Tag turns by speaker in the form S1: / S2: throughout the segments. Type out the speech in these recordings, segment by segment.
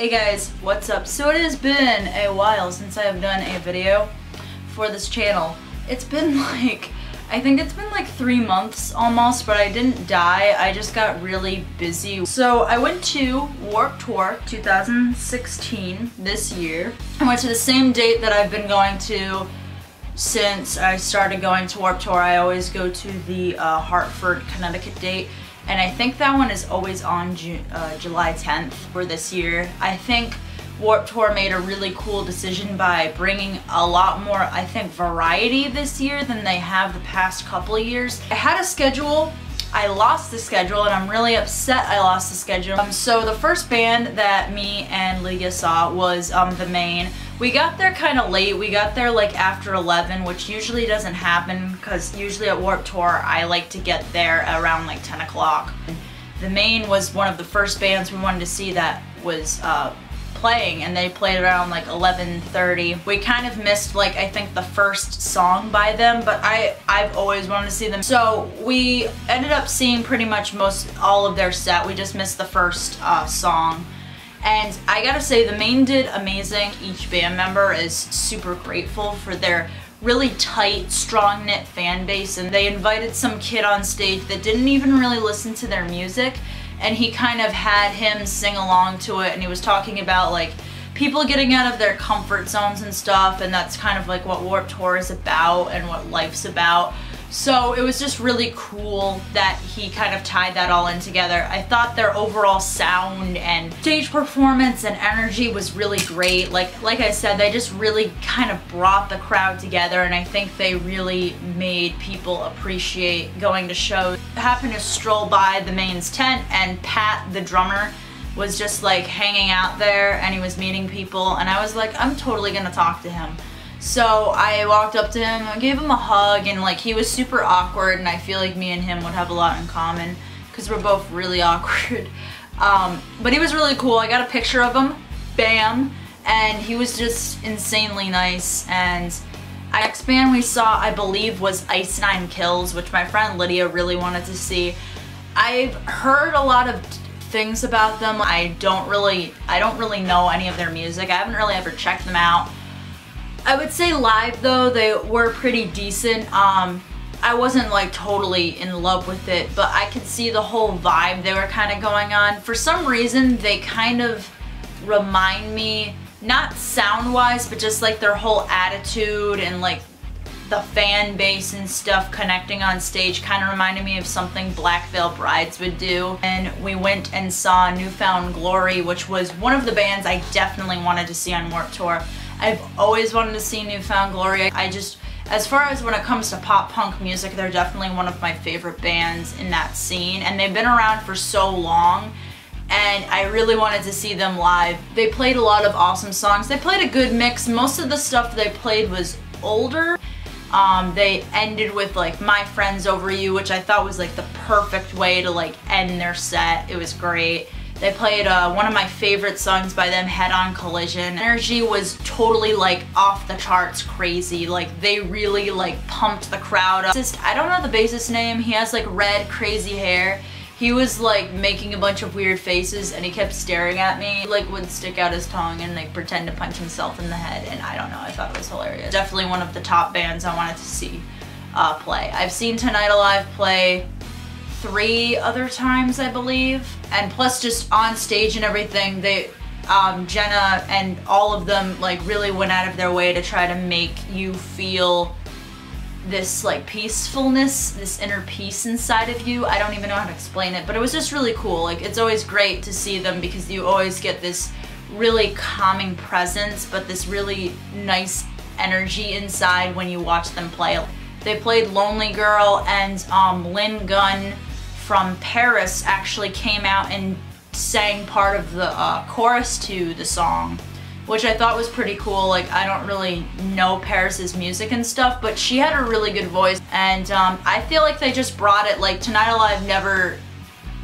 S1: Hey guys, what's up? So it has been a while since I have done a video for this channel. It's been like, I think it's been like 3 months almost, but I didn't die. I just got really busy. So I went to Warped Tour 2016 this year. I went to the same date that I've been going to since I started going to Warped Tour. I always go to the Hartford, Connecticut date. And I think that one is always on July 10th for this year. I think Warped Tour made a really cool decision by bringing a lot more, I think, variety this year than they have the past couple of years. I had a schedule, I lost the schedule, and I'm really upset I lost the schedule. So the first band that me and Lydia saw was The Main. We got there kind of late. We got there like after 11, which usually doesn't happen because usually at Warped Tour I like to get there around like 10 o'clock. The Main was one of the first bands we wanted to see that was playing, and they played around like 11:30. We kind of missed like I think the first song by them, but I've always wanted to see them. So we ended up seeing pretty much all of their set. We just missed the first song. And I gotta say, The Main did amazing. Each band member is super grateful for their really tight, strong-knit fan base, and they invited some kid on stage that didn't even really listen to their music, and he kind of had him sing along to it, and he was talking about like people getting out of their comfort zones and stuff, and that's kind of like what Warped Tour is about and what life's about. So it was just really cool that he kind of tied that all in together. I thought their overall sound and stage performance and energy was really great. Like I said, they just really kind of brought the crowd together, and I think they really made people appreciate going to shows. I happened to stroll by The Main's tent, and Pat, the drummer, was just like hanging out there, and he was meeting people, and I was like, I'm totally gonna talk to him. So I walked up to him, I gave him a hug, and like he was super awkward, and I feel like me and him would have a lot in common because we're both really awkward. But he was really cool. I got a picture of him, bam, and he was just insanely nice. And the next band we saw, I believe, was Ice Nine Kills, which my friend Lydia really wanted to see. I've heard a lot of things about them. I don't really know any of their music. I haven't really ever checked them out. I would say live though, they were pretty decent. I wasn't like totally in love with it, but I could see the whole vibe they were kind of going on. For some reason, they kind of remind me, not sound-wise, but just like their whole attitude and like the fan base and stuff connecting on stage kind of reminded me of something Black Veil Brides would do. And we went and saw New Found Glory, which was one of the bands I definitely wanted to see on Warped Tour. I've always wanted to see New Found Glory. As far as when it comes to pop punk music, they're definitely one of my favorite bands in that scene, and they've been around for so long, and I really wanted to see them live. They played a lot of awesome songs. They played a good mix. Most of the stuff they played was older. They ended with like My Friends Over You, which I thought was like the perfect way to like end their set. It was great. They played one of my favorite songs by them, Head On Collision. Energy was totally like off the charts crazy. Like they really like pumped the crowd up. I don't know the bassist's name. He has like red crazy hair. He was like making a bunch of weird faces, and he kept staring at me. He like would stick out his tongue and like pretend to punch himself in the head, and I don't know, I thought it was hilarious. Definitely one of the top bands I wanted to see play. I've seen Tonight Alive play 3 other times, I believe, and plus just on stage and everything, they Jenna and all of them like really went out of their way to try to make you feel this like peacefulness, this inner peace inside of you. I don't even know how to explain it, but it was just really cool. Like it's always great to see them because you always get this really calming presence, but this really nice energy inside when you watch them play. They played Lonely Girl, and Lynn Gunn from Paris actually came out and sang part of the chorus to the song, which I thought was pretty cool. Like I don't really know Paris's music and stuff, but she had a really good voice, and I feel like they just brought it. Like Tonight Alive never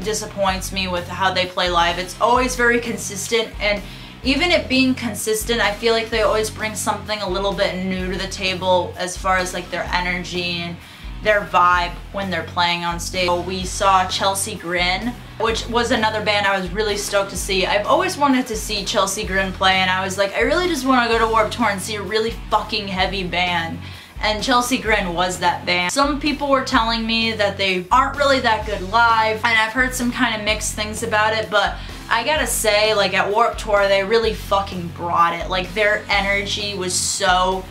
S1: disappoints me with how they play live. It's always very consistent, and even it being consistent, I feel like they always bring something a little bit new to the table as far as like their energy and their vibe when they're playing on stage. We saw Chelsea Grin which was another band I was really stoked to see. I've always wanted to see Chelsea Grin play, and I was like, I really just want to go to Warped Tour and see a really fucking heavy band. And Chelsea Grin was that band. Some people were telling me that they aren't really that good live, and I've heard some kind of mixed things about it, but I gotta say, like, at Warped Tour, they really fucking brought it. Like, their energy was so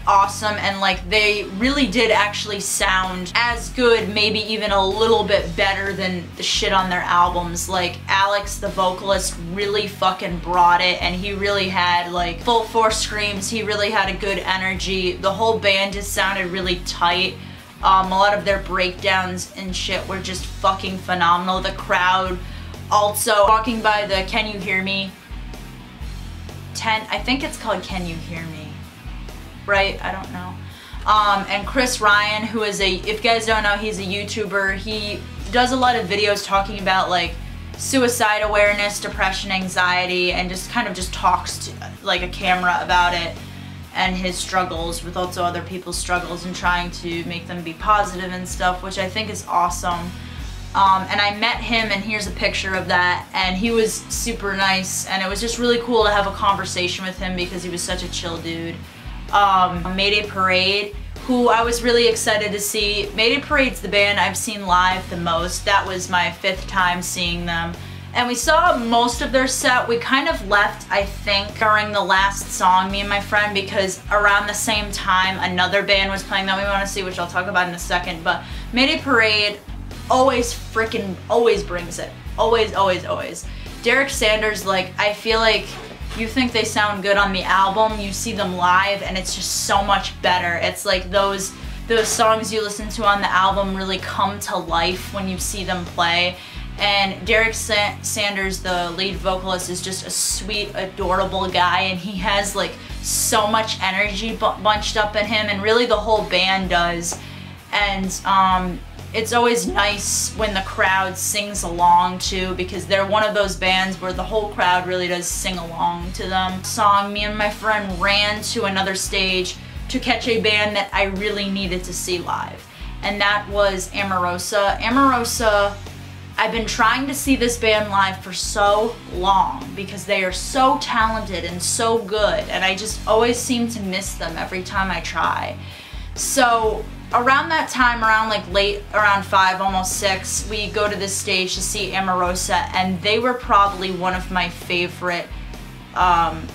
S1: awesome, and like they really did actually sound as good, maybe even a little bit better than the shit on their albums. Like, Alex, the vocalist, really fucking brought it, and he really had like full force screams. He really had a good energy. The whole band just sounded really tight. A lot of their breakdowns and shit were just fucking phenomenal. The crowd also walking by the Can You Hear Me tent, I think it's called Can You Hear Me, right? I don't know. And Chris Ryan, who is if you guys don't know, he's a YouTuber. He does a lot of videos talking about like suicide awareness, depression, anxiety, and just kind of just talks to like a camera about it and his struggles with also other people's struggles and trying to make them be positive and stuff, which I think is awesome. And I met him, and here's a picture of that, and he was super nice, and it was just really cool to have a conversation with him because he was such a chill dude. Mayday Parade, who I was really excited to see. Mayday Parade's the band I've seen live the most. That was my 5th time seeing them. And we saw most of their set. We kind of left, I think, during the last song, me and my friend, because around the same time another band was playing that we want to see, which I'll talk about in a second. But Mayday Parade always brings it. Always. Derek Sanders, like, I feel like you think they sound good on the album, you see them live, and it's just so much better. It's like those songs you listen to on the album really come to life when you see them play. And Derek Sanders, the lead vocalist, is just a sweet, adorable guy, and he has like so much energy bunched up in him, and really the whole band does. And it's always nice when the crowd sings along too, because they're one of those bands where the whole crowd really does sing along to them. Me and my friend ran to another stage to catch a band that I really needed to see live, and that was Omarosa. Omarosa, I've been trying to see this band live for so long because they are so talented and so good, and I just always seem to miss them every time I try. So around that time, around 5, almost 6, we go to this stage to see Omarosa, and they were probably one of my favorite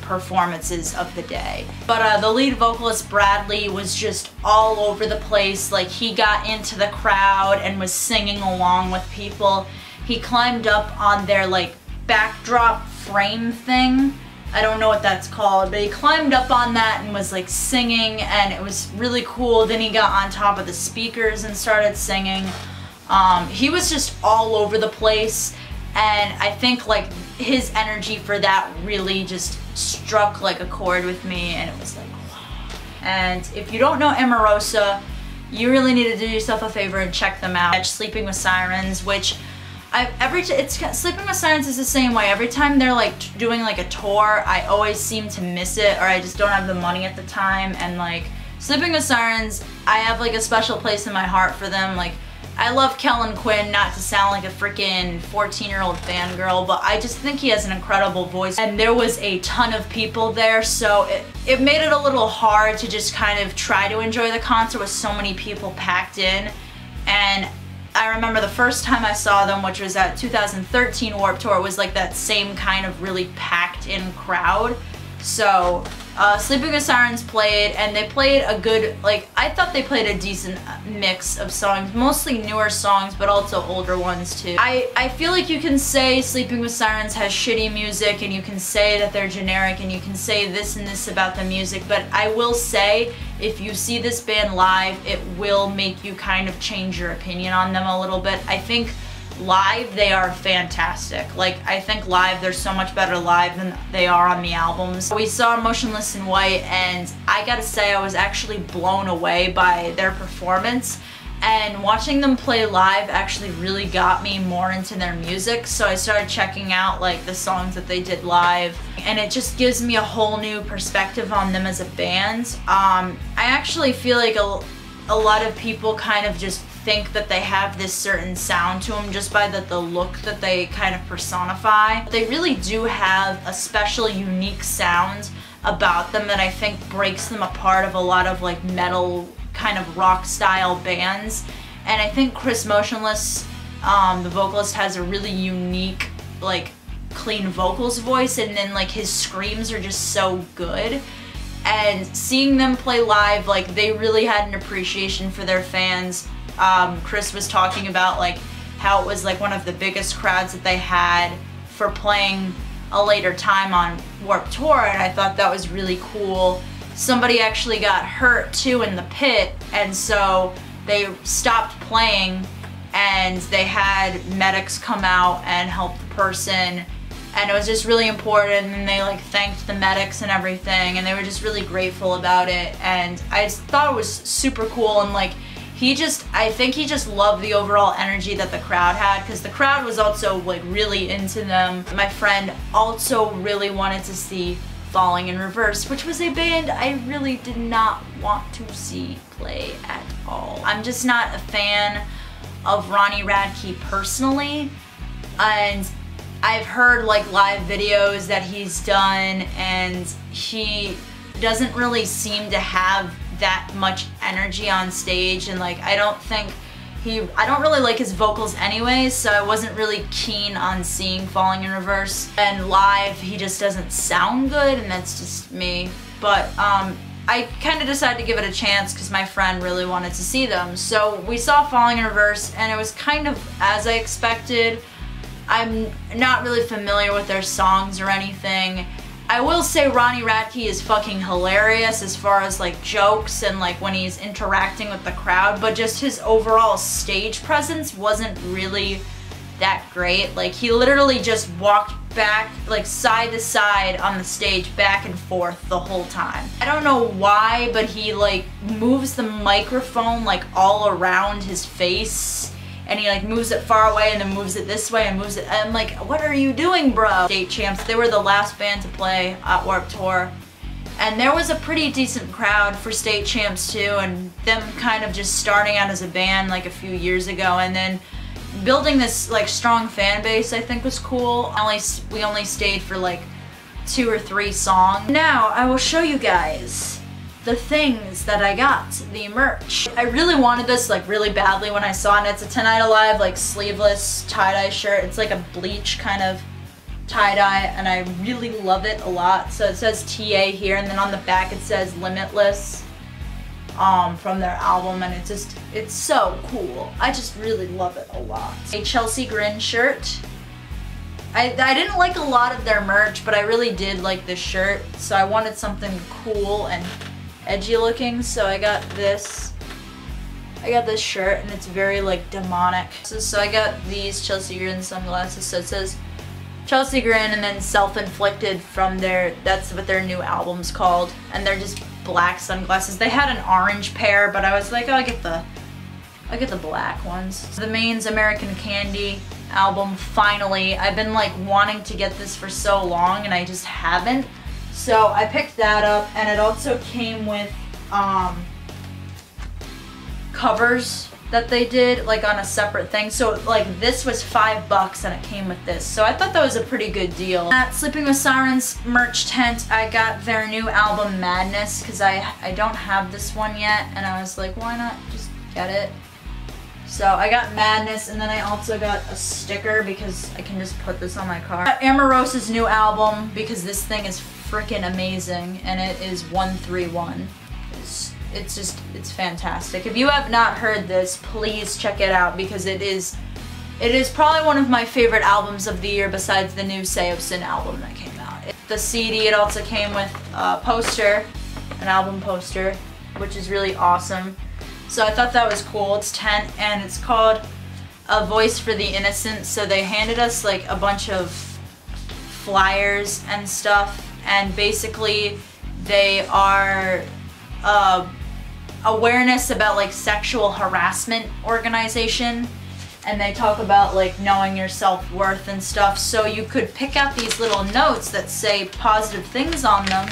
S1: performances of the day. But the lead vocalist, Bradley, was just all over the place. Like, he got into the crowd and was singing along with people. He climbed up on their like backdrop frame thing. I don't know what that's called, but he climbed up on that and was like singing, and it was really cool. Then he got on top of the speakers and started singing. He was just all over the place, and I think like his energy for that really just struck like a chord with me, and it was like, wow. And if you don't know Omarosa, you really need to do yourself a favor and check them out. Sleeping with Sirens, which Sleeping with Sirens is the same way. Every time they're like doing like a tour, I always seem to miss it, or I just don't have the money at the time. And like Sleeping with Sirens, I have like a special place in my heart for them. Like, I love Kellen Quinn, not to sound like a freaking 14-year-old fangirl, but I just think he has an incredible voice. And there was a ton of people there, so it made it a little hard to just kind of try to enjoy the concert with so many people packed in. And I remember the first time I saw them, which was at 2013 Warped Tour, was like that same kind of really packed in crowd. So Sleeping with Sirens played, and they played a good, like, I thought they played a decent mix of songs, mostly newer songs, but also older ones too. I feel like you can say Sleeping with Sirens has shitty music, and you can say that they're generic, and you can say this and this about the music, but I will say, if you see this band live, it will make you kind of change your opinion on them a little bit. I think live, they are fantastic. Like, I think live, they're so much better live than they are on the albums. We saw Motionless in White, and I gotta say, I was actually blown away by their performance. And watching them play live actually really got me more into their music, so I started checking out like the songs that they did live, and it just gives me a whole new perspective on them as a band. I actually feel like a lot of people kind of just think that they have this certain sound to them just by the look that they kind of personify. They really do have a special, unique sound about them that I think breaks them apart of a lot of like metal kind of rock style bands. And I think Chris Motionless, the vocalist, has a really unique, like, clean vocals voice, and then like his screams are just so good. And seeing them play live, like, they really had an appreciation for their fans. Chris was talking about like how it was like one of the biggest crowds that they had for playing a later time on Warped Tour, and I thought that was really cool. Somebody actually got hurt too in the pit, and so they stopped playing and they had medics come out and help the person, and it was just really important, and they like thanked the medics and everything, and they were just really grateful about it. And I just thought it was super cool, and like I think he just loved the overall energy that the crowd had, because the crowd was also like really into them. My friend also really wanted to see Falling in Reverse, which was a band I really did not want to see play at all. I'm just not a fan of Ronnie Radke personally, and I've heard like live videos that he's done, and he doesn't really seem to have that much energy on stage, and like I don't really like his vocals anyways, so I wasn't really keen on seeing Falling in Reverse. And live, he just doesn't sound good, and that's just me. But I kind of decided to give it a chance because my friend really wanted to see them. So we saw Falling in Reverse, and it was kind of as I expected. I'm not really familiar with their songs or anything. I will say Ronnie Radke is fucking hilarious as far as like jokes and like when he's interacting with the crowd, but just his overall stage presence wasn't really that great. Like he literally just walked back like side to side on the stage, back and forth the whole time. I don't know why, but he like moves the microphone like all around his face, and he like moves it far away and then moves it this way and moves it. I'm like, what are you doing, bro? State Champs, they were the last band to play at Warped Tour, and there was a pretty decent crowd for State Champs too, and them kind of just starting out as a band like a few years ago, and then building this like strong fan base I think was cool. We only stayed for like 2 or 3 songs. Now I will show you guys the things that I got, the merch. I really wanted this like really badly when I saw it. It's a Tonight Alive like sleeveless tie-dye shirt. It's like a bleach kind of tie-dye, and I really love it a lot. So it says TA here, and then on the back it says Limitless from their album, and it's so cool. I just really love it a lot. A Chelsea Grin shirt. I didn't like a lot of their merch, but I really did like this shirt, so I wanted something cool and edgy looking, so I got this. I got this shirt, and it's very like demonic. So I got these Chelsea Grin sunglasses. So it says Chelsea Grin and then Self-Inflicted from that's what their new album's called, and they're just black sunglasses. They had an orange pair, but I was like, oh, I get the black ones. The Main's American Candy album, finally. I've been like wanting to get this for so long, and I just haven't. So I picked that up, and it also came with covers that they did like on a separate thing. So like this was $5 and it came with this. So I thought that was a pretty good deal. At Sleeping with Sirens merch tent, I got their new album Madness, because I don't have this one yet, and I was like, why not just get it? So I got Madness, and then I also got a sticker because I can just put this on my car. I got Amarosa's new album because this thing is freaking amazing, and it is 131. It's fantastic. If you have not heard this, please check it out, because it is probably one of my favorite albums of the year besides the new Seosin album that came out. The CD, it also came with a poster, an album poster, which is really awesome. So I thought that was cool. It's 10, and it's called A Voice for the Innocent. So they handed us like a bunch of flyers and stuff, and basically they are awareness about like sexual harassment organization, and they talk about like knowing your self-worth and stuff. So you could pick out these little notes that say positive things on them,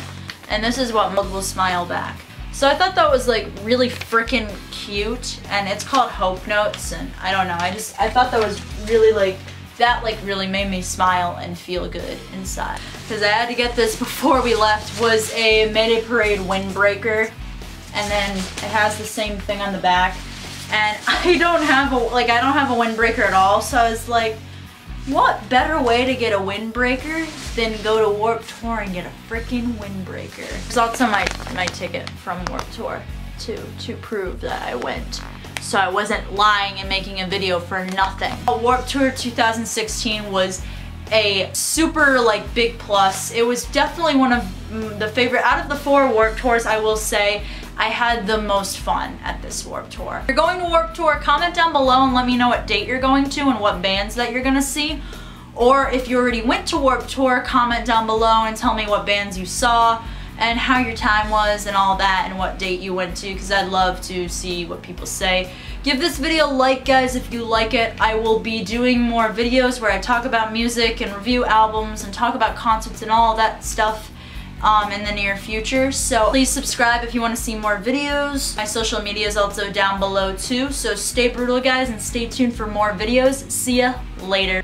S1: and this is what will smile back. So I thought that was like really freaking cute, and it's called Hope Notes, and I don't know, I thought that was really like, that like really made me smile and feel good inside. Because I had to get this before we left, was a Mayday Parade windbreaker, and then it has the same thing on the back. And I don't have a windbreaker at all, so I was like, what better way to get a windbreaker than go to Warped Tour and get a freaking windbreaker? There's also my ticket from Warped Tour to prove that I went, so I wasn't lying and making a video for nothing. Warped Tour 2016 was a super like big plus. It was definitely one of the favorite out of the 4 Warped Tours. I will say I had the most fun at this Warped Tour. If you're going to Warped Tour, comment down below and let me know what date you're going to and what bands that you're gonna see. Or if you already went to Warped Tour, comment down below and tell me what bands you saw and how your time was and all that and what date you went to, because I'd love to see what people say. Give this video a like, guys, if you like it. I will be doing more videos where I talk about music and review albums and talk about concerts and all that stuff in the near future. So please subscribe if you want to see more videos. My social media is also down below too, so stay brutal, guys, and stay tuned for more videos. See ya later.